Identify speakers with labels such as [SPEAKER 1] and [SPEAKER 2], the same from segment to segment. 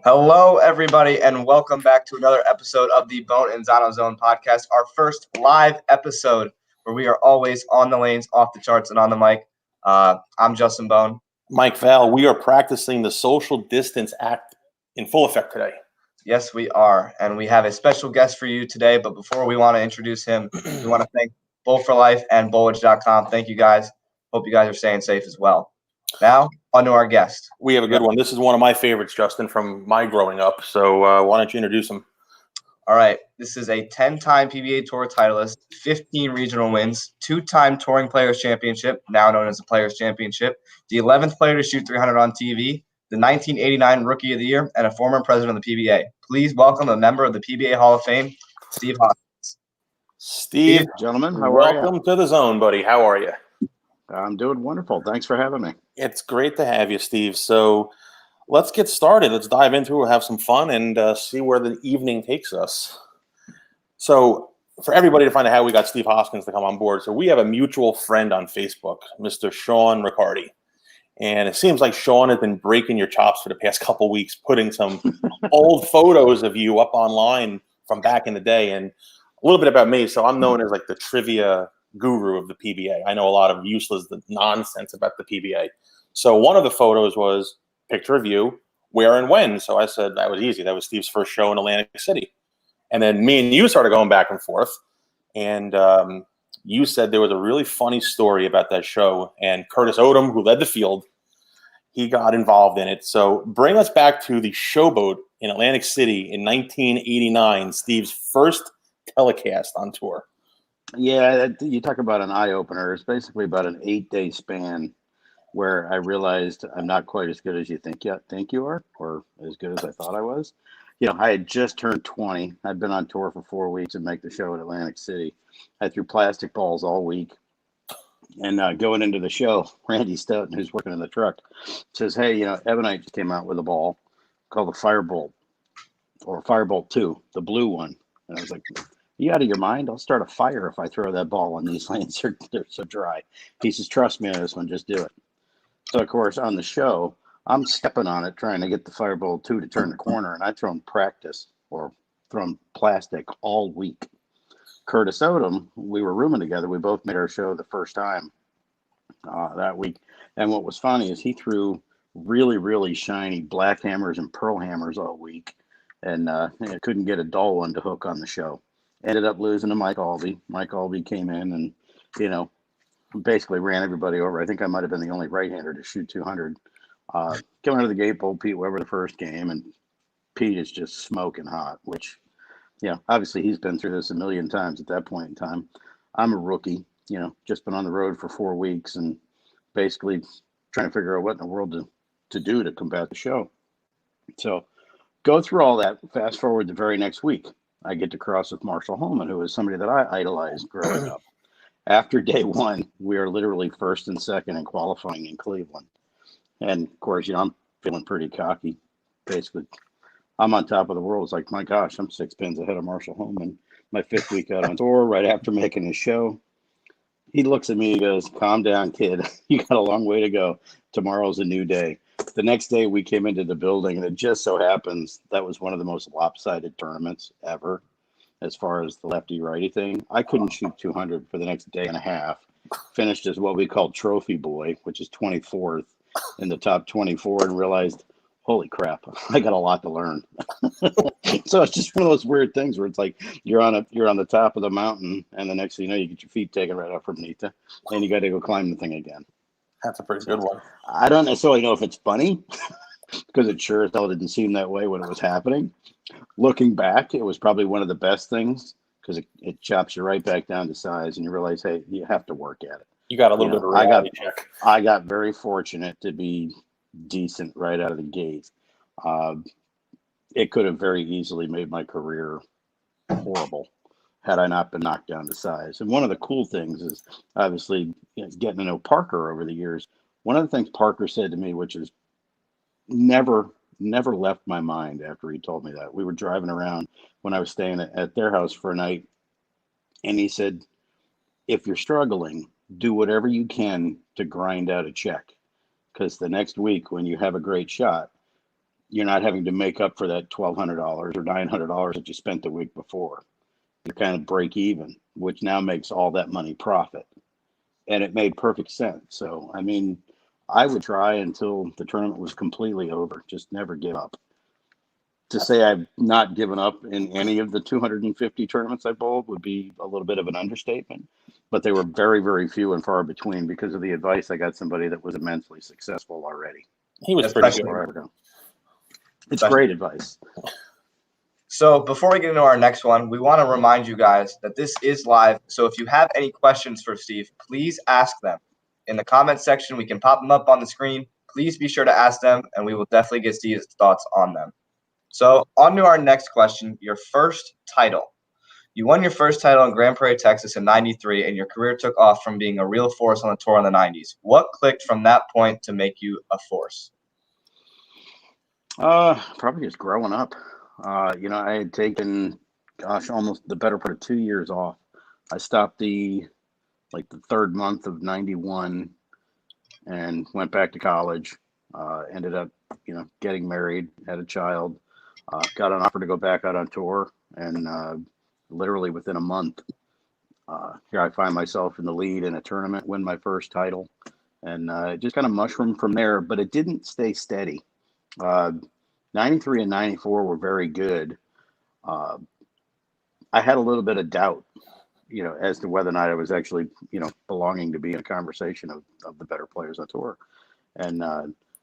[SPEAKER 1] Hello, everybody, and welcome back to another episode of the Bohn and Zano Zone podcast, our first live episode where we are always on the lanes, off the charts, and on the mic. I'm Justin Bohn.
[SPEAKER 2] Mike Val, we are practicing the social distance act in full effect today.
[SPEAKER 1] Yes, we are, and we have a special guest for you today, but before we want to introduce him, we want to thank Bull for Life and Bullwitch.com. Thank you, guys. Hope you guys are staying safe as well. Now, on to our guest.
[SPEAKER 2] We have a good one. This is one of my favorites, Justin, from my growing up. So why don't you introduce him?
[SPEAKER 1] All right. This is a 10-time PBA Tour titleist, 15 regional wins, 2-time Touring Players Championship, now known as the Players Championship, the 11th player to shoot 300 on TV, the 1989 Rookie of the Year, and a former president of the PBA. Please welcome a member of the PBA Hall of Fame, Steve Hoskins.
[SPEAKER 2] Steve,
[SPEAKER 3] gentlemen, how are you?
[SPEAKER 2] Welcome to the zone, buddy. How are you?
[SPEAKER 3] I'm doing wonderful. Thanks for having me.
[SPEAKER 2] It's great to have you, Steve. So let's get started. Let's dive into it. We'll have some fun and see where the evening takes us. So for everybody to find out how we got Steve Hoskins to come on board, so we have a mutual friend on Facebook, Mr. Sean Riccardi. And it seems like Sean has been breaking your chops for the past couple weeks, putting some old photos of you up online from back in the day. And a little bit about me. So I'm known as like the trivia guru of the PBA. I know a lot of useless nonsense about the PBA. So one of the photos was picture of you, where and when. So I said that was easy. That was Steve's first show in Atlantic City. And then me and you started going back and forth. And you said there was a really funny story about that show. And Curtis Odom, who led the field, he got involved in it. So bring us back to the Showboat in Atlantic City in 1989, Steve's first telecast on tour.
[SPEAKER 3] Yeah, you talk about an eye-opener. It's basically about an 8-day span where I realized I'm not quite as good as you think you are, or as good as I thought I was. You know, I had just turned 20. I'd been on tour for 4 weeks and make the show at Atlantic City. I threw plastic balls all week. And going into the show, Randy Stoughton, who's working in the truck, says, hey, you know, Ebonite just came out with a ball called the Firebolt, or Firebolt 2, the blue one. And I was like, you out of your mind? I'll start a fire if I throw that ball on these lanes. They're so dry. He says, trust me on this one, just do it. So, of course, on the show, I'm stepping on it, trying to get the Firebolt 2 to turn the corner, and I've thrown plastic all week. Curtis Odom, we were rooming together. We both made our show the first time that week. And what was funny is he threw really, really shiny black hammers and pearl hammers all week, and couldn't get a dull one to hook on the show. Ended up losing to Mike Albee. Mike Albee came in and, you know, basically ran everybody over. I think I might have been the only right-hander to shoot 200. Coming out of the gate, bowled Pete Weber the first game, and Pete is just smoking hot, which, you know, obviously he's been through this a million times at that point in time. I'm a rookie, you know, just been on the road for 4 weeks and basically trying to figure out what in the world to do to combat the show. So go through all that, fast forward the very next week. I get to cross with Marshall Holman, who is somebody that I idolized growing up. After day one, we are literally first and second in qualifying in Cleveland. And, of course, you know, I'm feeling pretty cocky. Basically, I'm on top of the world. It's like, my gosh, I'm 6 pins ahead of Marshall Holman. My 5th week out on tour, right after making his show. He looks at me and goes, calm down, kid. You got a long way to go. Tomorrow's a new day. The next day we came into the building, and it just so happens that was one of the most lopsided tournaments ever as far as the lefty-righty thing. I couldn't shoot 200 for the next day and a half. Finished as what we call trophy boy, which is 24th in the top 24, and realized, holy crap, I got a lot to learn. So it's just one of those weird things where it's like you're on the top of the mountain, and the next thing you know, you get your feet taken right off from beneath you, and you got to go climb the thing again.
[SPEAKER 2] That's a pretty good one.
[SPEAKER 3] I don't necessarily know if it's funny because it sure as hell didn't seem that way when it was happening. Looking back, it was probably one of the best things because it chops you right back down to size, and you realize, hey, you have to work at it.
[SPEAKER 2] You got a little bit of a reality check.
[SPEAKER 3] I got very fortunate to be decent right out of the gate. It could have very easily made my career horrible had I not been knocked down to size. And one of the cool things is obviously, you know, getting to know Parker over the years. One of the things Parker said to me, which is never left my mind after he told me that. We were driving around when I was staying at their house for a night, and he said, if you're struggling, do whatever you can to grind out a check. because the next week when you have a great shot, you're not having to make up for that $1,200 or $900 that you spent the week before. You kind of break even, which now makes all that money profit. And it made perfect sense. So, I mean, I would try until the tournament was completely over. Just never give up. To say I've not given up in any of the 250 tournaments I bowled would be a little bit of an understatement. But they were very, very few and far between because of the advice I got somebody that was immensely successful already.
[SPEAKER 2] He was pretty good.
[SPEAKER 3] Forever. It's great advice.
[SPEAKER 1] So before we get into our next one, we want to remind you guys that this is live. So if you have any questions for Steve, please ask them. In the comments section, we can pop them up on the screen. Please be sure to ask them, and we will definitely get Steve's thoughts on them. So on to our next question, your first title. You won your first title in Grand Prairie, Texas in '93, and your career took off from being a real force on the tour in the '90s. What clicked from that point to make you a force?
[SPEAKER 3] Probably just growing up. I had taken, almost the better part of 2 years off. I stopped the third month of '91 and went back to college. Ended up, getting married, had a child, got an offer to go back out on tour, and literally within a month, here I find myself in the lead in a tournament, win my first title, and just kind of mushroomed from there. But it didn't stay steady. '93 and '94 were very good. I had a little bit of doubt, as to whether or not I was actually, belonging to be in a conversation of the better players on tour. And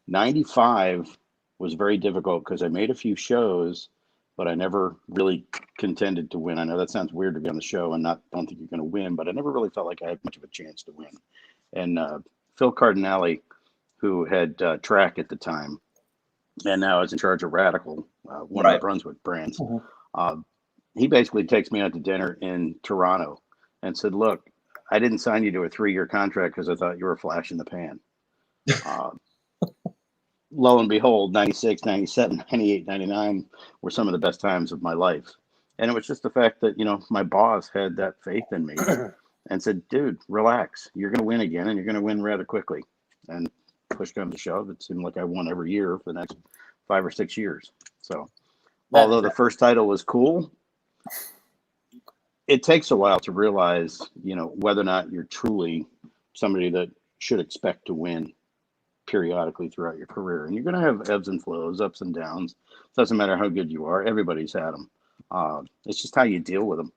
[SPEAKER 3] '95 was very difficult because I made a few shows, but I never really contended to win. I know that sounds weird to be on the show and don't think you're going to win, but I never really felt like I had much of a chance to win. And Phil Cardinale, who had track at the time, and now is in charge of Radical, one of the Brunswick brands. He basically takes me out to dinner in Toronto and said, "Look, I didn't sign you to a 3-year contract because I thought you were a flash in the pan." Lo and behold, 96, 97, 98, 99 were some of the best times of my life. And it was just the fact that, my boss had that faith in me and said, "Dude, relax. You're going to win again, and you're going to win rather quickly." And push comes to shove, it seemed like I won every year for the next 5 or 6 years. So although the first title was cool, it takes a while to realize, whether or not you're truly somebody that should expect to win periodically throughout your career. And you're going to have ebbs and flows, ups and downs. Doesn't matter how good you are. Everybody's had them. It's just how you deal with them.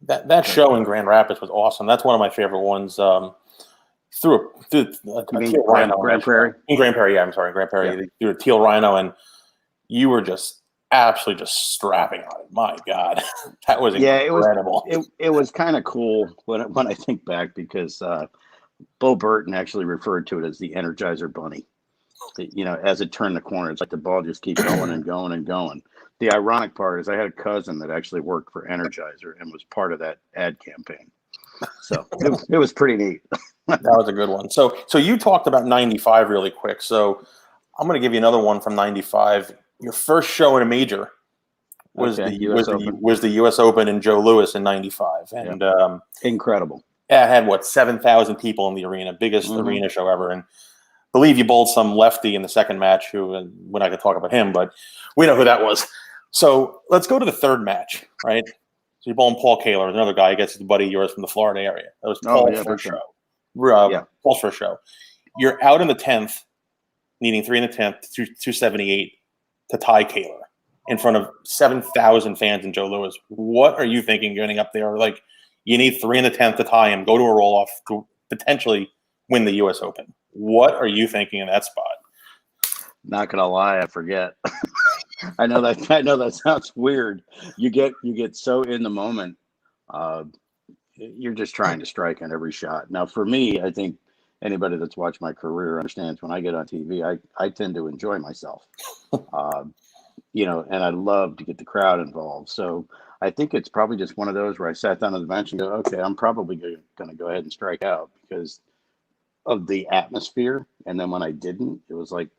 [SPEAKER 2] That show in Grand Rapids was awesome. That's one of my favorite ones. Through a teal rhino.
[SPEAKER 3] Grand Prairie?
[SPEAKER 2] In Grand Prairie, yeah, I'm sorry, Grand Prairie. Yeah. Through a teal rhino, and you were just absolutely just strapping on it. My God, that was incredible.
[SPEAKER 3] It was kind of cool when I think back, because Bo Burton actually referred to it as the Energizer Bunny. As it turned the corner, it's like the ball just keeps going and going and going. The ironic part is I had a cousin that actually worked for Energizer and was part of that ad campaign. So it was pretty neat.
[SPEAKER 2] That was a good one. So you talked about '95 really quick. So I'm going to give you another one from '95. Your first show in a major was the U.S. Open in Joe Louis in '95, and
[SPEAKER 3] incredible.
[SPEAKER 2] It had 7,000 people in the arena, biggest arena show ever. And I believe you bowled some lefty in the second match, who we're not going to talk about him, but we know who that was. So let's go to the third match, right? So you're bowling Paul Kaler, another guy who gets a buddy of yours from the Florida area. That was Paul's first show. Paul's first show. You're out in the 10th, needing 3 in the 10th, 278 to tie Kaler in front of 7,000 fans in Joe Louis. What are you thinking getting up there? Like, you need 3 in the 10th to tie him, go to a roll-off to potentially win the U.S. Open. What are you thinking in that spot?
[SPEAKER 3] Not gonna lie, I forget. I know that sounds weird. You get so in the moment. You're just trying to strike on every shot. Now, for me, I think anybody that's watched my career understands when I get on TV, I tend to enjoy myself. And I love to get the crowd involved. So I think it's probably just one of those where I sat down on the bench and go, okay, I'm probably going to go ahead and strike out because of the atmosphere. And then when I didn't, it was like,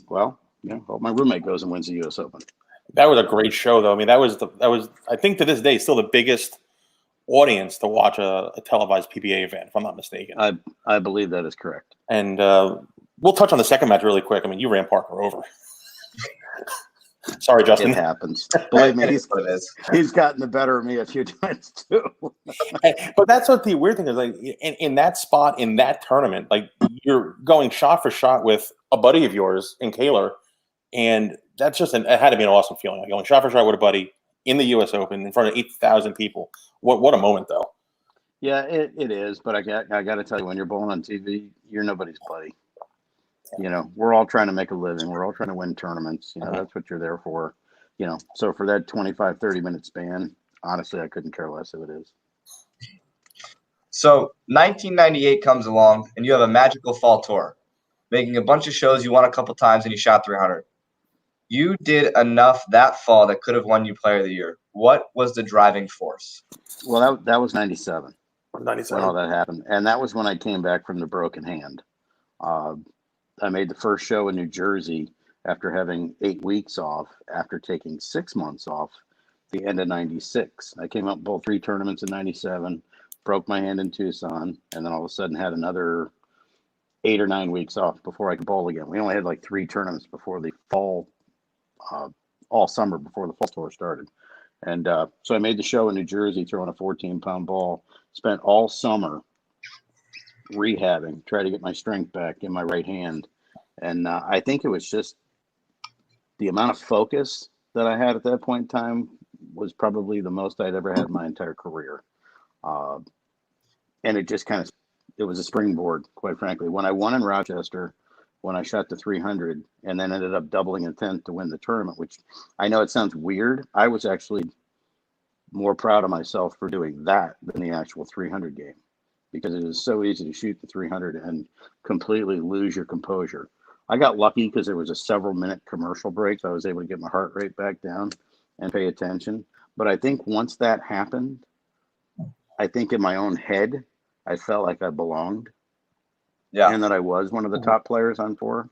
[SPEAKER 3] well, hope my roommate goes and wins the U.S. Open.
[SPEAKER 2] That was a great show, though. I mean, that was I think to this day still the biggest audience to watch a televised PBA event, if I'm not mistaken.
[SPEAKER 3] I believe that is correct.
[SPEAKER 2] And we'll touch on the second match really quick. I mean, you ran Parker over. Sorry, Justin.
[SPEAKER 3] It happens. Believe me,
[SPEAKER 1] It is what it is.
[SPEAKER 3] he's gotten the better of me a few times too.
[SPEAKER 2] But that's what the weird thing is. Like in that spot, in that tournament, like you're going shot for shot with a buddy of yours in Kaler, and that's just it had to be an awesome feeling. Like going shot for shot with a buddy in the U.S. Open in front of 8,000 people. What a moment, though.
[SPEAKER 3] Yeah, it is. But I got to tell you, when you're bowling on TV, you're nobody's buddy. You know, we're all trying to make a living. We're all trying to win tournaments. You know, that's what you're there for. You know, so for that 25, 30-minute span, honestly, I couldn't care less if it is.
[SPEAKER 1] So 1998 comes along, and you have a magical fall tour, making a bunch of shows. You won a couple times, and you shot 300. You did enough that fall that could have won you Player of the Year. What was the driving force?
[SPEAKER 3] Well, that was 97.
[SPEAKER 2] 97.
[SPEAKER 3] When all that happened. And that was when I came back from the broken hand. I made the first show in New Jersey after having 8 weeks off, after taking 6 months off, the end of 96. I came up and bowled 3 tournaments in 97, broke my hand in Tucson, and then all of a sudden had another 8 or 9 weeks off before I could bowl again. We only had like 3 tournaments before the fall, all summer before the fall tour started. And so I made the show in New Jersey, throwing a 14-pound ball, spent all summer rehabbing, try to get my strength back in my right hand. And I think it was just the amount of focus that I had at that point in time was probably the most I'd ever had in my entire career. And it just it was a springboard, quite frankly. When I won in Rochester, when I shot to 300 and then ended up doubling a 10th to win the tournament, which I know it sounds weird. I was actually more proud of myself for doing that than the actual 300 game, because it is so easy to shoot the 300 and completely lose your composure. I got lucky because there was a several-minute commercial break, so I was able to get my heart rate back down and pay attention. But I think once that happened, I think in my own head, I felt like I belonged. Yeah. And that I was one of the top players on tour.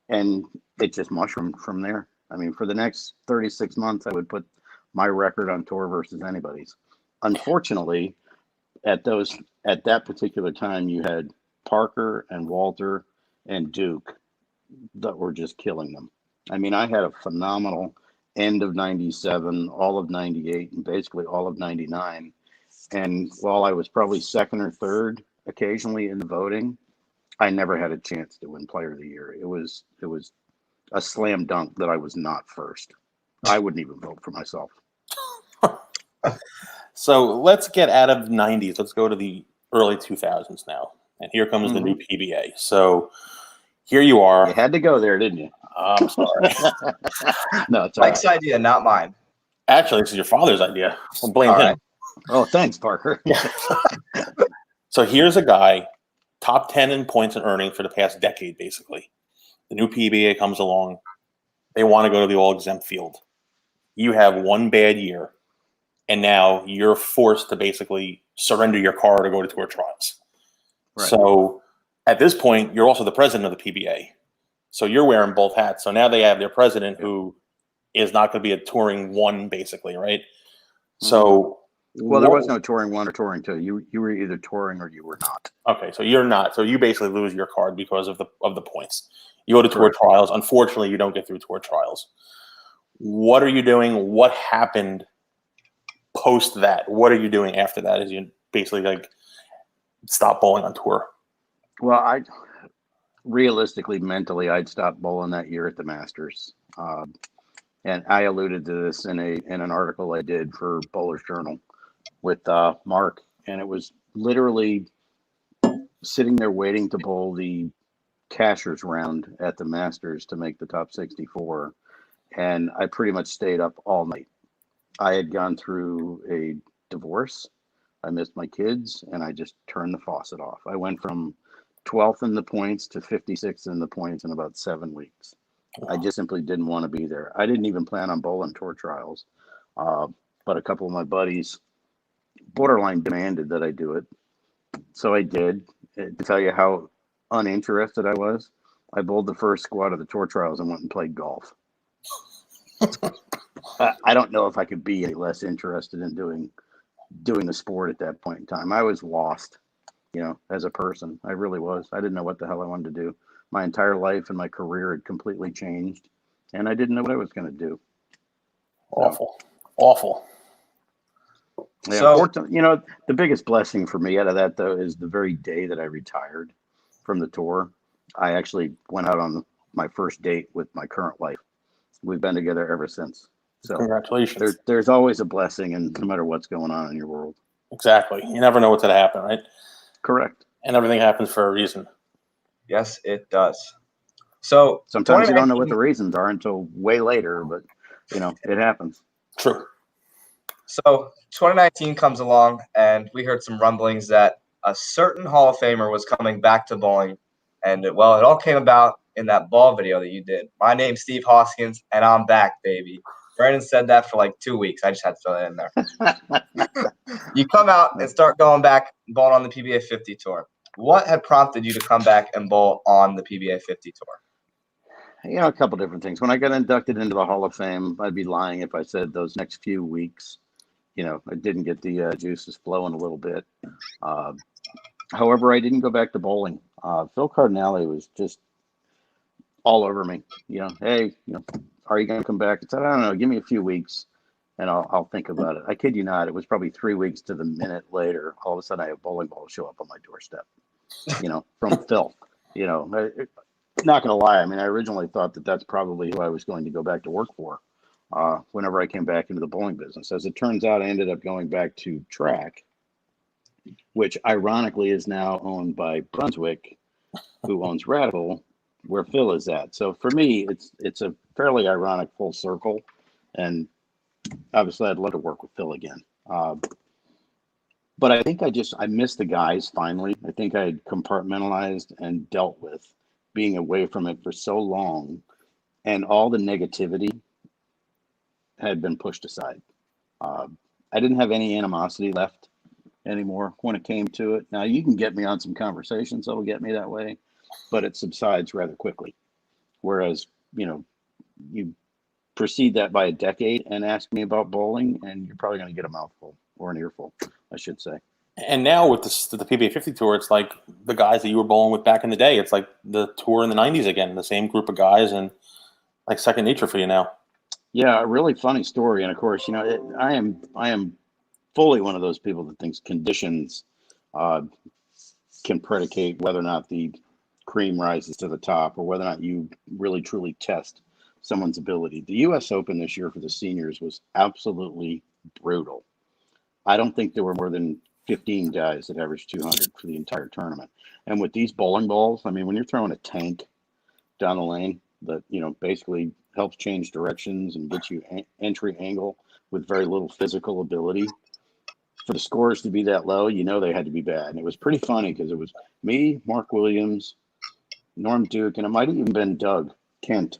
[SPEAKER 3] And it just mushroomed from there. I mean, for the next 36 months, I would put my record on tour versus anybody's. Unfortunately, at that particular time, you had Parker and Walter and Duke that were just killing them. I mean, I had a phenomenal end of 97, all of 98, and basically all of 99. And while I was probably second or third occasionally in the voting, I never had a chance to win Player of the Year. It was a slam dunk that I was not first. I wouldn't even vote for myself.
[SPEAKER 2] So let's get out of the 90s. Let's go to the early 2000s now. And here comes the new PBA. So here you are.
[SPEAKER 3] You had to go there, didn't you?
[SPEAKER 2] I'm sorry.
[SPEAKER 3] No, it's all
[SPEAKER 1] Mike's idea, not mine.
[SPEAKER 2] Actually, this is your father's idea. I'll blame him.
[SPEAKER 1] Right.
[SPEAKER 3] Oh, thanks, Parker.
[SPEAKER 2] So here's a guy, top 10 in points and earning for the past decade, basically. The new PBA comes along. They want to go to the all-exempt field. You have one bad year, and now you're forced to basically surrender your car to go to tour trials. Right. So at this point, you're also the president of the PBA. So you're wearing both hats. So now they have their president who is not going to be a touring one, basically, right? So
[SPEAKER 3] well, there was no touring one or touring two. You were either touring or you were not.
[SPEAKER 2] Okay, so you're not. So you basically lose your card because of the points. You go to tour trials. Unfortunately, you don't get through tour trials. What are you doing? What happened post that? What are you doing after that? As you basically like stop bowling on tour?
[SPEAKER 3] Well, I realistically, mentally, I'd stopped bowling that year at the Masters. And I alluded to this in an article I did for Bowler's Journal with Mark, and it was literally sitting there waiting to bowl the cashers round at the Masters to make the top 64, and I pretty much stayed up all night. I had gone through a divorce. I missed my kids, and I just turned the faucet off. I went from 12th in the points to 56th in the points in about 7 weeks. Wow. I just simply didn't want to be there. I didn't even plan on bowling tour trials, but a couple of my buddies borderline demanded that I do it. So I did. To tell you how uninterested I was, I bowled the first squad of the tour trials and went and played golf. I don't know if I could be any less interested in doing the sport at that point in time. I was lost, as a person. I really was. I didn't know what the hell I wanted to do. My entire life and my career had completely changed, and I didn't know what I was going to do.
[SPEAKER 2] Awful. Awful.
[SPEAKER 3] Yeah,
[SPEAKER 1] So
[SPEAKER 3] unfortunately, the biggest blessing for me out of that, though, is the very day that I retired from the tour, I actually went out on my first date with my current wife. We've been together ever since. So
[SPEAKER 2] Congratulations.
[SPEAKER 3] there's always a blessing, and no matter what's going on in your world.
[SPEAKER 2] Exactly. You never know what's going to happen, right?
[SPEAKER 3] Correct.
[SPEAKER 2] And everything happens for a reason.
[SPEAKER 1] yes, it does. So
[SPEAKER 3] Sometimes you don't know what
[SPEAKER 1] 2019.
[SPEAKER 3] the reasons are until way later, but it happens.
[SPEAKER 2] True.
[SPEAKER 1] So 2019 comes along, and we heard some rumblings that a certain Hall of Famer was coming back to bowling, and it all came about in that ball video that you did. My name's Steve Hoskins, and I'm back, baby. Brandon said that for like 2 weeks. I just had to throw that in there. You come out and start going back bowling on the PBA 50 tour. What had prompted you to come back and bowl on the PBA 50 tour?
[SPEAKER 3] A couple different things. When I got inducted into the Hall of Fame, I'd be lying if I said those next few weeks, I didn't get the juices flowing a little bit. However, I didn't go back to bowling. Phil Cardinale was just all over me. Hey, are you going to come back? I said, I don't know. Give me a few weeks, and I'll think about it. I kid you not. It was probably 3 weeks to the minute later. All of a sudden, I have bowling balls show up on my doorstep. From Phil. Not going to lie. I mean, I originally thought that that's probably who I was going to go back to work for whenever I came back into the bowling business. As it turns out, I ended up going back to track, which ironically is now owned by Brunswick, who owns Radical, where Phil is at. So for me, it's a fairly ironic full circle. And obviously, I'd love to work with Phil again. But I think I missed the guys finally. I think I had compartmentalized and dealt with being away from it for so long, and all the negativity had been pushed aside. I didn't have any animosity left anymore when it came to it. Now, you can get me on some conversations that'll get me that way, but it subsides rather quickly. Whereas, you proceed that by a decade and ask me about bowling, and you're probably going to get a mouthful or an earful, I should say.
[SPEAKER 2] And now with the PBA 50 tour, it's like the guys that you were bowling with back in the day. It's like the tour in the 90s again, the same group of guys, and like second nature for you now.
[SPEAKER 3] Yeah, a really funny story. And of course, I am fully one of those people that thinks conditions can predicate whether or not the cream rises to the top or whether or not you really truly test someone's ability. The U.S. Open this year for the seniors was absolutely brutal. I don't think there were more than 15 guys that averaged 200 for the entire tournament. And with these bowling balls, I mean, when you're throwing a tank down the lane that, basically helps change directions and gets you entry angle with very little physical ability, for the scores to be that low, they had to be bad. And it was pretty funny because it was me, Mark Williams, Norm Duke, and it might have even been Doug Kent.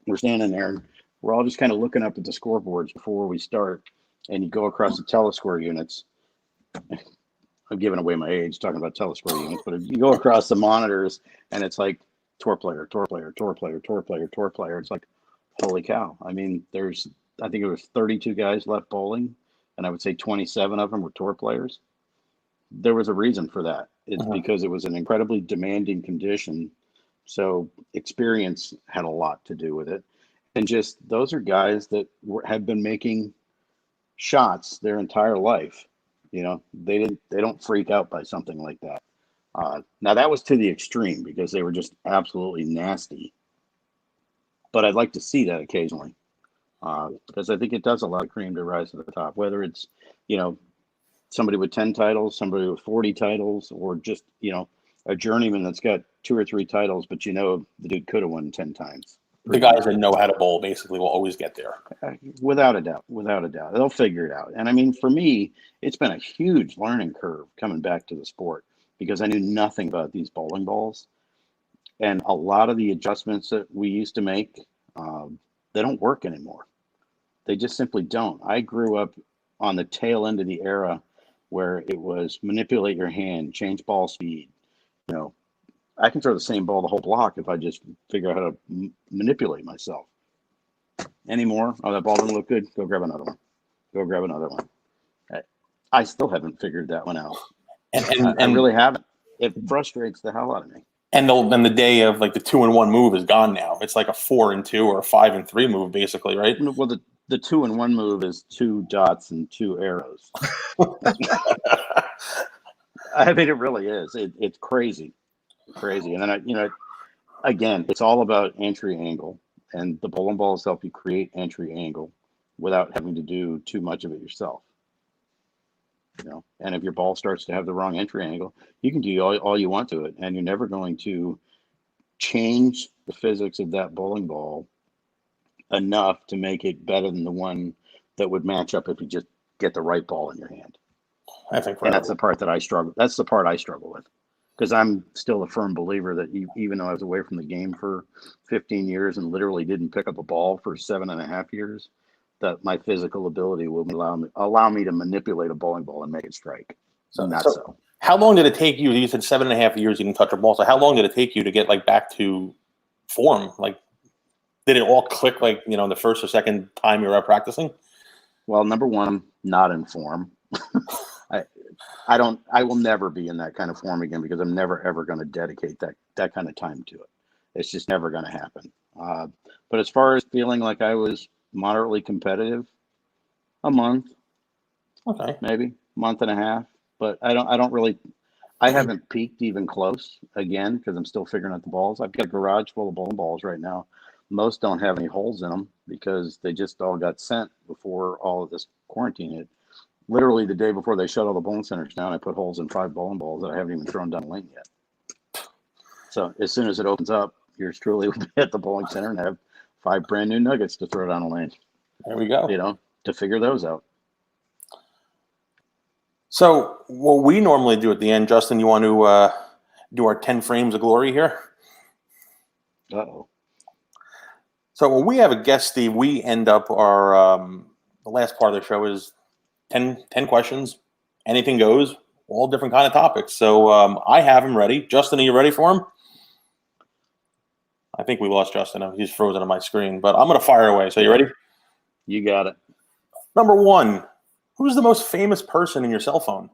[SPEAKER 3] We're standing there and we're all just kind of looking up at the scoreboards before we start. And you go across the telescore units. I'm giving away my age talking about telescore units, but if you go across the monitors and it's like tour player, tour player, tour player, tour player, tour player. It's like, holy cow. I mean, I think it was 32 guys left bowling, and I would say 27 of them were tour players. There was a reason for that. It's because it was an incredibly demanding condition. So experience had a lot to do with it. And just those are guys that have been making shots their entire life. They don't freak out by something like that. Now that was to the extreme because they were just absolutely nasty. But I'd like to see that occasionally because I think it does allow the cream to rise to the top, whether it's, somebody with 10 titles, somebody with 40 titles, or just, a journeyman that's got 2 or 3 titles, but the dude could have won 10 times.
[SPEAKER 2] The guys that know how to bowl basically will always get there.
[SPEAKER 3] Without a doubt. They'll figure it out. And I mean, for me, it's been a huge learning curve coming back to the sport because I knew nothing about these bowling balls. And a lot of the adjustments that we used to make, they don't work anymore. They just simply don't. I grew up on the tail end of the era where it was manipulate your hand, change ball speed. I can throw the same ball the whole block if I just figure out how to manipulate myself. Anymore, that ball doesn't look good. Go grab another one. I still haven't figured that one out. And I really haven't. It frustrates the hell out of me.
[SPEAKER 2] And the day of like the 2-1 move is gone now. It's like a 4-2 or a 5-3 move, basically, right?
[SPEAKER 3] Well, the 2-1 move is 2 dots and 2 arrows. I mean, it really is. It's crazy. And then again, it's all about entry angle, and the bowling balls help you create entry angle without having to do too much of it yourself. And if your ball starts to have the wrong entry angle, you can do all you want to it, and you're never going to change the physics of that bowling ball enough to make it better than the one that would match up if you just get the right ball in your hand.
[SPEAKER 2] That's incredible.
[SPEAKER 3] And that's the part that I struggle. That's the part I struggle with, because I'm still a firm believer that even though I was away from the game for 15 years and literally didn't pick up a ball for 7.5 years, that my physical ability will allow me to manipulate a bowling ball and make it strike. So
[SPEAKER 2] how long did it take you? You said 7.5 years you didn't touch a ball. So how long did it take you to get like back to form? Like, did it all click like, the first or second time you were out practicing?
[SPEAKER 3] Well, number one, I'm not in form. I will never be in that kind of form again, because I'm never, ever going to dedicate that kind of time to it. It's just never going to happen. But as far as feeling like I was moderately competitive, a month,
[SPEAKER 2] okay,
[SPEAKER 3] maybe month and a half, but I haven't peaked even close again, because I'm still figuring out the balls. I've got a garage full of bowling balls right now. Most don't have any holes in them because they just all got sent before all of this quarantine hit. Literally the day before they shut all the bowling centers down, I put holes in 5 bowling balls that I haven't even thrown down the lane yet. So as soon as it opens up, yours truly will be at the bowling center and have 5 brand new nuggets to throw down the lane.
[SPEAKER 2] There we go.
[SPEAKER 3] To figure those out.
[SPEAKER 2] So what we normally do at the end, Justin, you want to do our 10 frames of glory here?
[SPEAKER 3] Uh-oh.
[SPEAKER 2] So when we have a guest, Steve, we end up our the last part of the show is 10 questions. Anything goes, all different kind of topics. So I have him ready. Justin, are you ready for him? I think we lost Justin. He's frozen on my screen, but I'm going to fire away. So you ready?
[SPEAKER 3] You got it.
[SPEAKER 2] Number 1, who's the most famous person in your cell phone?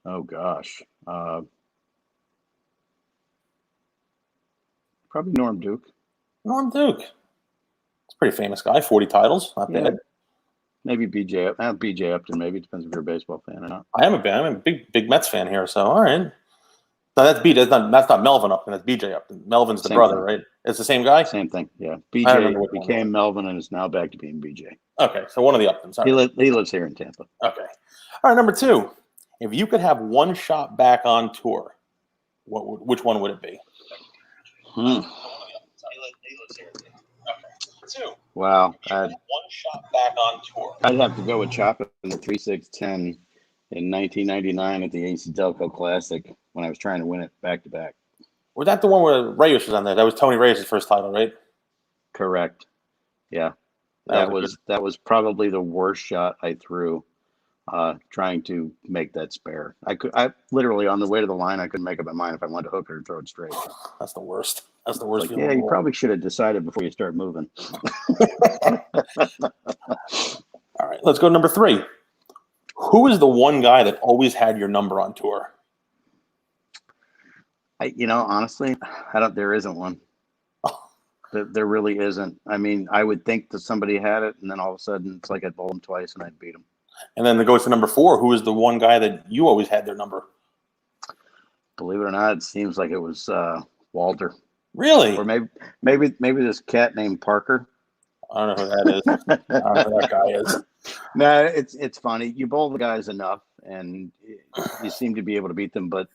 [SPEAKER 3] Oh, gosh. Probably Norm Duke.
[SPEAKER 2] Norm Duke. It's a pretty famous guy. 40 titles. Not bad.
[SPEAKER 3] Maybe BJ. BJ Upton. Maybe. Depends if you're a baseball fan or not.
[SPEAKER 2] I'm a big Mets fan here. So all right. No, that's BJ. That's not Melvin Upton. That's BJ Upton. Melvin's the brother, right? It's the same guy.
[SPEAKER 3] Same thing. Yeah. BJ became Melvin and is now back to being BJ.
[SPEAKER 2] Okay, so one of the Uptons.
[SPEAKER 3] He lives here in Tampa.
[SPEAKER 2] Okay. All right. Number 2, if you could have one shot back on tour, which one would it be?
[SPEAKER 3] Wow.
[SPEAKER 2] One shot back on tour.
[SPEAKER 3] I'd have to go with Chopper in the 3-6-10 in 1999 at the AC Delco Classic when I was trying to win it back to back.
[SPEAKER 2] Was that the one where Reyes was on there? That was Tony Reyes' first title, right?
[SPEAKER 3] Correct. Yeah. That was probably the worst shot I threw, trying to make that spare. I literally on the way to the line, I couldn't make up my mind if I wanted to hook it or throw it straight.
[SPEAKER 2] That's the worst. That's the worst.
[SPEAKER 3] Yeah, you probably should have decided before you start moving.
[SPEAKER 2] All right, let's go to number 3. Who is the one guy that always had your number on tour?
[SPEAKER 3] Honestly, there isn't one. There really isn't. I mean, I would think that somebody had it, and then all of a sudden, it's like I'd bowl them twice and I'd beat them.
[SPEAKER 2] And then it goes to number 4. Who is the one guy that you always had their number?
[SPEAKER 3] Believe it or not, it seems like it was Walter.
[SPEAKER 2] Really?
[SPEAKER 3] Or maybe this cat named Parker.
[SPEAKER 2] I don't know who that is. I don't know who that guy is.
[SPEAKER 3] No, it's funny. You bowl the guys enough, and you seem to be able to beat them, but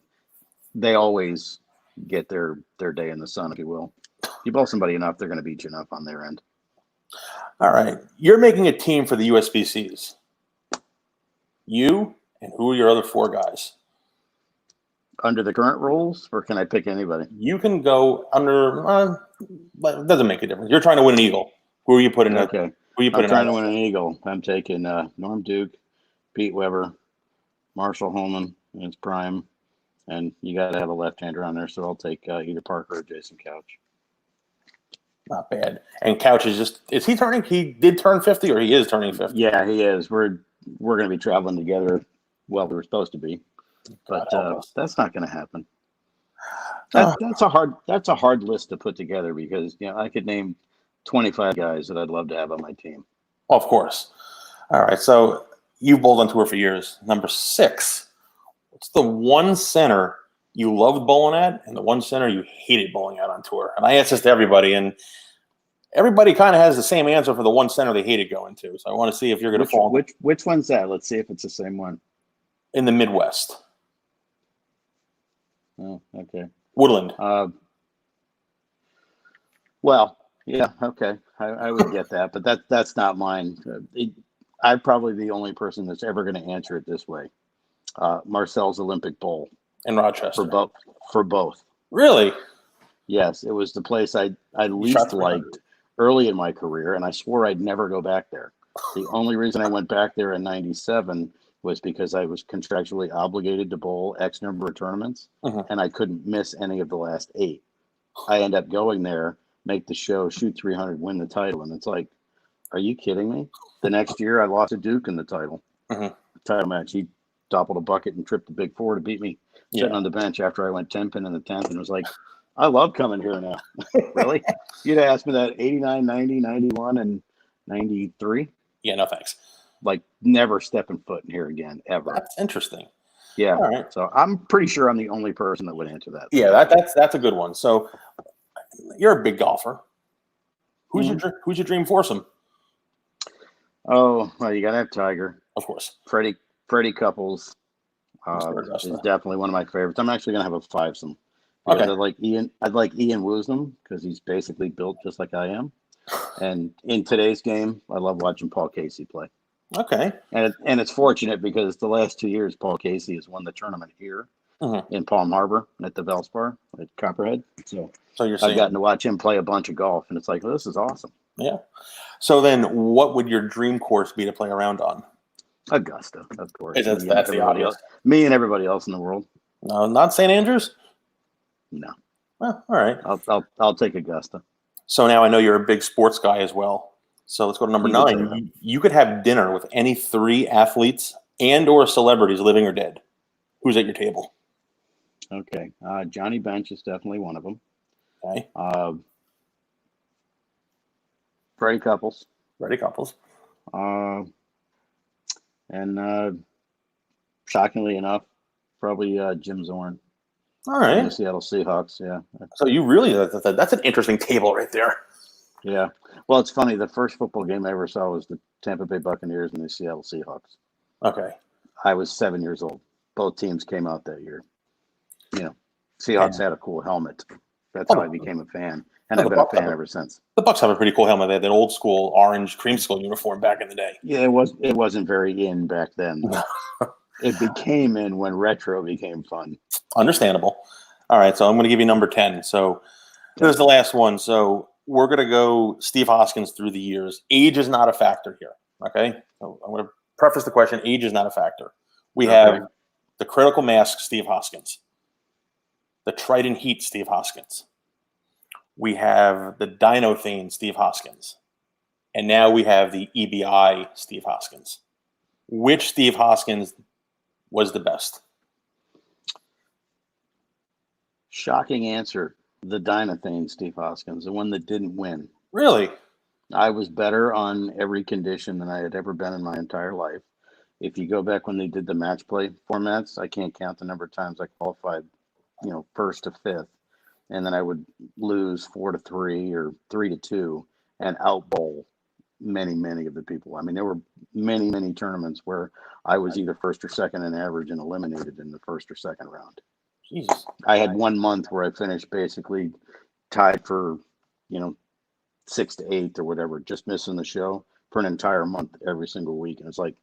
[SPEAKER 3] they always get their day in the sun, if you will. You bowl somebody enough, they're going to beat you enough on their end.
[SPEAKER 2] All right. You're making a team for the USBCs. You and who are your other 4 guys?
[SPEAKER 3] Under the current rules, or can I pick anybody?
[SPEAKER 2] You can go under. It doesn't make a difference. You're trying to win an Eagle. Who are you putting?
[SPEAKER 3] Okay.
[SPEAKER 2] Who are you putting?
[SPEAKER 3] I'm trying to win an Eagle. I'm taking Norm Duke, Pete Weber, Marshall Holman in his prime, and you got to have a left-hander on there. So I'll take either Parker or Jason Couch.
[SPEAKER 2] Not bad. And Couch is he turning? He did turn 50, or he is turning 50?
[SPEAKER 3] Yeah, he is. We're going to be traveling together. Well, we were supposed to be, but that's not going to happen. That's a hard list to put together because I could name 25 guys that I'd love to have on my team.
[SPEAKER 2] Of course. All right. So you've bowled on tour for years. Number 6. What's the one center you loved bowling at and the one center you hated bowling at on tour? And I asked this to everybody, and everybody kind of has the same answer for the one center they hated going to. So I want to see if you're going to fall.
[SPEAKER 3] Which one's that? Let's see if it's the same one.
[SPEAKER 2] In the Midwest.
[SPEAKER 3] Oh, okay.
[SPEAKER 2] Woodland.
[SPEAKER 3] Well, yeah, okay. I would get that, but that's not mine. I'm probably the only person that's ever going to answer it this way. Marcel's Olympic Bowl.
[SPEAKER 2] In Rochester.
[SPEAKER 3] For both.
[SPEAKER 2] Really?
[SPEAKER 3] Yes, it was the place I least liked early in my career, and I swore I'd never go back there. The only reason I went back there in '97 was because I was contractually obligated to bowl X number of tournaments, and I couldn't miss any of the last 8. I end up going there, make the show, shoot 300, win the title, and it's like, are you kidding me? The next year, I lost to Duke in the title match. He toppled a bucket and tripped the big 4 to beat me sitting on the bench after I went 10-pin in the 10th, and was like, I love coming here now. Really? You'd asked me that 89, 90, 91, and 93?
[SPEAKER 2] Yeah, no thanks.
[SPEAKER 3] Like, never stepping foot in here again, ever.
[SPEAKER 2] That's interesting.
[SPEAKER 3] Yeah.
[SPEAKER 2] All right.
[SPEAKER 3] So I'm pretty sure I'm the only person that would answer that.
[SPEAKER 2] Yeah, that's a good one. So you're a big golfer. Who's your dream foursome?
[SPEAKER 3] Oh, well, you got to have Tiger.
[SPEAKER 2] Of course.
[SPEAKER 3] Freddie Couples is definitely one of my favorites. I'm actually going to have a fivesome. Okay. I'd like Ian Woosnam because he's basically built just like I am. And in today's game, I love watching Paul Casey play.
[SPEAKER 2] Okay.
[SPEAKER 3] And it's fortunate because the last 2 years, Paul Casey has won the tournament here in Palm Harbor at the Valspar at Copperhead. So I've gotten to watch him play a bunch of golf, and it's like, well, this is awesome.
[SPEAKER 2] Yeah. So then what would your dream course be to play around on?
[SPEAKER 3] Augusta, of course.
[SPEAKER 2] That's the obvious.
[SPEAKER 3] Me and everybody else in the world.
[SPEAKER 2] No, not St. Andrews?
[SPEAKER 3] No.
[SPEAKER 2] Well, all right.
[SPEAKER 3] I'll take Augusta.
[SPEAKER 2] So now I know you're a big sports guy as well. So let's go to number 9. You could have dinner with any 3 athletes and or celebrities, living or dead. Who's at your table?
[SPEAKER 3] Okay. Johnny Bench is definitely one of them.
[SPEAKER 2] Okay.
[SPEAKER 3] Freddie Couples. And shockingly enough, probably Jim Zorn.
[SPEAKER 2] All right.
[SPEAKER 3] The Seattle Seahawks, yeah.
[SPEAKER 2] So you really, that's an interesting table right there.
[SPEAKER 3] Yeah. Well, it's funny. The first football game I ever saw was the Tampa Bay Buccaneers and the Seattle Seahawks.
[SPEAKER 2] Okay.
[SPEAKER 3] I was 7 years old. Both teams came out that year. Seahawks had a cool helmet. That's how I became a fan. And I've been a fan ever since.
[SPEAKER 2] The Bucks have a pretty cool helmet. They had that old school orange creamsicle uniform back in the day.
[SPEAKER 3] Yeah, it wasn't very in back then. It became in when retro became fun.
[SPEAKER 2] Understandable. All right, so I'm going to give you number 10. So there's the last one. So we're going to go Steve Hoskins through the years. Age is not a factor here, okay? So I'm going to preface the question. Age is not a factor. We have the critical mask, Steve Hoskins. The Trident Heat, Steve Hoskins. We have the Dynothane, Steve Hoskins. And now we have the EBI, Steve Hoskins. Which Steve Hoskins was the best?
[SPEAKER 3] Shocking answer. The Dynothane, Steve Hoskins, the one that didn't win.
[SPEAKER 2] Really?
[SPEAKER 3] I was better on every condition than I had ever been in my entire life. If you go back when they did the match play formats, I can't count the number of times I qualified, first to fifth. And then I would lose 4-3 or 3-2 and outbowl many, many of the people. I mean, there were many, many tournaments where I was either first or second in average and eliminated in the first or second round.
[SPEAKER 2] Jesus.
[SPEAKER 3] I had 1 month where I finished basically tied for, 6 to 8 or whatever, just missing the show for an entire month every single week. And it's like,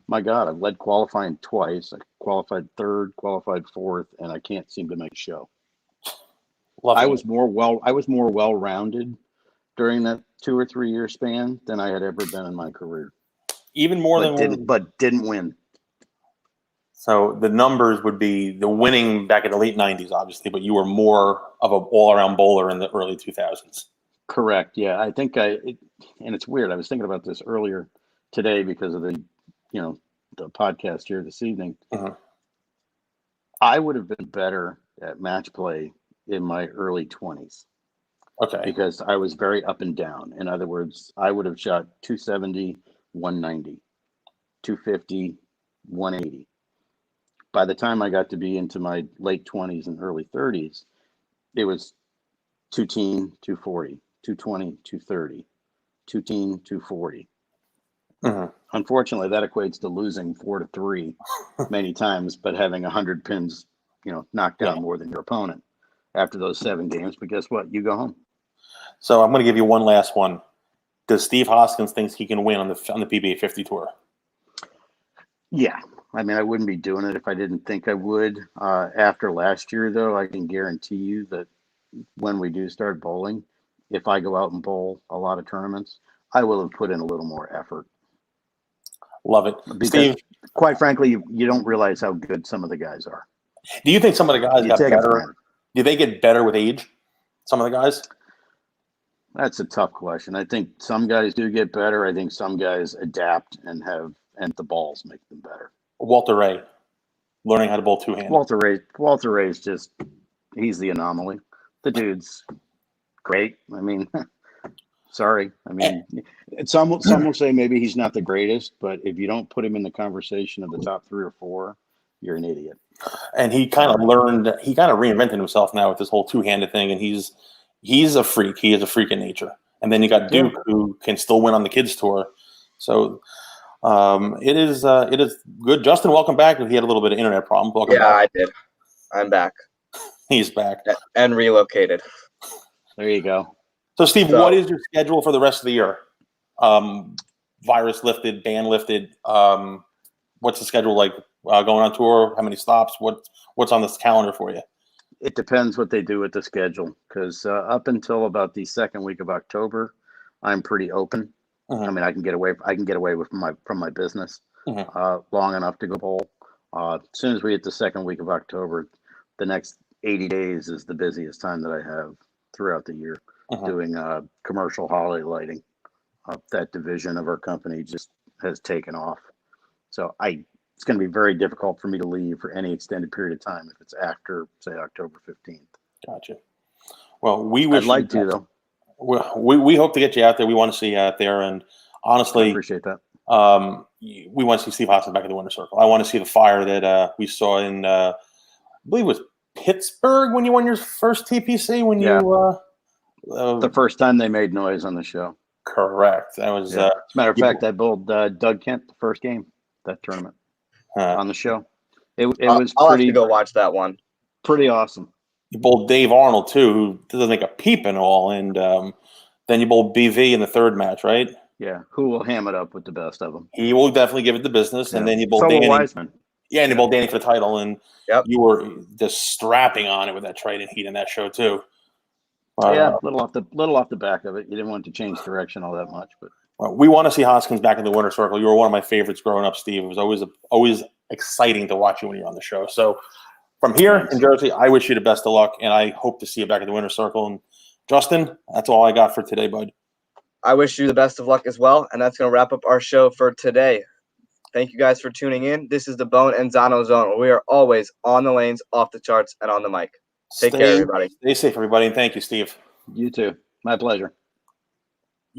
[SPEAKER 3] my God, I've led qualifying twice. I qualified third, qualified fourth, and I can't seem to make show. I was more well-rounded during that 2 or 3 year span than I had ever been in my career.
[SPEAKER 2] Even more
[SPEAKER 3] but didn't win.
[SPEAKER 2] So the numbers would be the winning back in the late 90s, obviously, but you were more of an all-around bowler in the early 2000s.
[SPEAKER 3] Correct. Yeah, I think and it's weird. I was thinking about this earlier today because of the podcast here this evening. I would have been better at match play in my early 20s.
[SPEAKER 2] Okay.
[SPEAKER 3] Because I was very up and down. In other words, I would have shot 270, 190, 250, 180. By the time I got to be into my late 20s and early 30s, it was 210, 240, 220, 230, 210, 240.
[SPEAKER 2] Mm-hmm.
[SPEAKER 3] Unfortunately, that equates to losing 4-3 many times, but having 100 pins, knocked down more than your opponent after those 7 games. But guess what? You go home.
[SPEAKER 2] So I'm going to give you one last one. Does Steve Hoskins think he can win on the PBA 50 tour?
[SPEAKER 3] Yeah. I mean, I wouldn't be doing it if I didn't think I would. After last year, though, I can guarantee you that when we do start bowling, if I go out and bowl a lot of tournaments, I will have put in a little more effort.
[SPEAKER 2] Love it.
[SPEAKER 3] Because,
[SPEAKER 2] Steve,
[SPEAKER 3] quite frankly, you don't realize how good some of the guys are.
[SPEAKER 2] do you think some of the guys got better? Do they get better with age? Some of the guys?
[SPEAKER 3] That's a tough question. I think some guys do get better. I think some guys adapt and the balls make them better.
[SPEAKER 2] Walter Ray, learning how to bowl two-handed.
[SPEAKER 3] Walter Ray's just, he's the anomaly. The dude's great. I mean, sorry. I mean, some will say maybe he's not the greatest, but if you don't put him in the conversation of the top 3 or 4, you're an idiot.
[SPEAKER 2] And he kind of reinvented himself now with this whole two-handed thing, and he's a freak. He is a freak in nature. And then you got Duke, who can still win on the kids tour. So it is good. Justin, welcome back. He had a little bit of internet problem. Welcome back.
[SPEAKER 1] I did. I'm back.
[SPEAKER 2] He's back
[SPEAKER 1] and relocated.
[SPEAKER 3] There you go.
[SPEAKER 2] So Steve, what is your schedule for the rest of the year? Virus lifted, ban lifted. What's the schedule like? Going on tour? How many stops? What's on this calendar for you?
[SPEAKER 3] It depends what they do with the schedule, because up until about the second week of October, I'm pretty open. Mm-hmm. I mean, I can get away from my business long enough to go bowl. As soon as we hit the second week of October, the next 80 days is the busiest time that I have throughout the year, doing commercial holiday lighting. That division of our company just has taken off. So it's going to be very difficult for me to leave for any extended period of time if it's after, say, October 15th.
[SPEAKER 2] Gotcha. Well,
[SPEAKER 3] I'd like to, though.
[SPEAKER 2] We hope to get you out there. We want to see you out there. And honestly,
[SPEAKER 3] I appreciate that.
[SPEAKER 2] We want to see Steve Hoskins back in the winner's circle. I want to see the fire that we saw in, I believe it was Pittsburgh when you won your first TPC.
[SPEAKER 3] The first time they made noise on the show.
[SPEAKER 2] Correct. That was.
[SPEAKER 3] As a matter of fact, I bowled Doug Kent the first game that tournament on the show. It was
[SPEAKER 1] I'll
[SPEAKER 3] pretty.
[SPEAKER 1] have to go watch that one.
[SPEAKER 3] Pretty awesome.
[SPEAKER 2] You bowled Dave Arnold too, who doesn't make a peep and all, and then you bowled BV in the third match, right?
[SPEAKER 3] Yeah, who will ham it up with the best of them?
[SPEAKER 2] He will definitely give it the business, and then you bowled Danny.
[SPEAKER 3] Wiseman.
[SPEAKER 2] Yeah, and you bowled Danny for the title, and you were just strapping on it with that trident heat in that show too.
[SPEAKER 3] Yeah, little off the back of it. You didn't want to change direction all that much, but
[SPEAKER 2] we want to see Hoskins back in the winner's circle. You were one of my favorites growing up, Steve. It was always exciting to watch you when you're on the show. So from here in Jersey, I wish you the best of luck, and I hope to see you back in the winner's circle. And Justin, that's all I got for today, bud.
[SPEAKER 1] I wish you the best of luck as well, and that's going to wrap up our show for today. Thank you guys for tuning in. This is the Bohn and Zano Zone, where we are always on the lanes, off the charts, and on the mic. Take care, everybody.
[SPEAKER 2] Stay safe, everybody, and thank you, Steve.
[SPEAKER 3] You too. My pleasure.